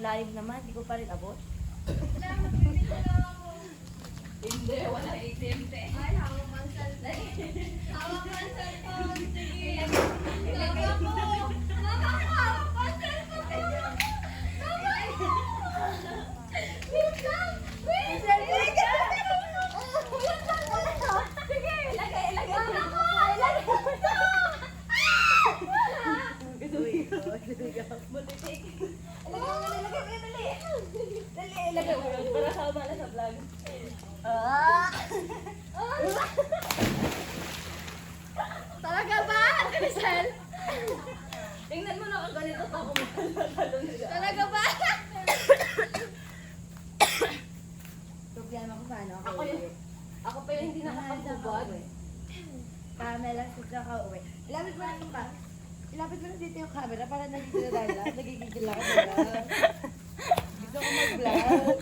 live naman, hindi ko pa rin abot. Hindi, wala ATM te. Ay, hawak ang cellphone. Hawak ang cellphone. Sige. Hawak ako. Hawak ang cellphone. Wait lang. Wait. Wait lang. Sige, ilagay. Hawak ko. Bulitik. Ilagay mo yun, para sama na sa vlog. Talaga ba, Crisel? Tingnan mo na ganito pa kung magkakalo nila. Talaga ba? Problema ko paano Ako pa yung hindi nakakagubad. Camera sa ka-uwi. Ilapit mo na yung ilapit mo na dito yung camera para nandito na tayo lahat. Nagigigil ako diba? Gusto ko mag-vlog.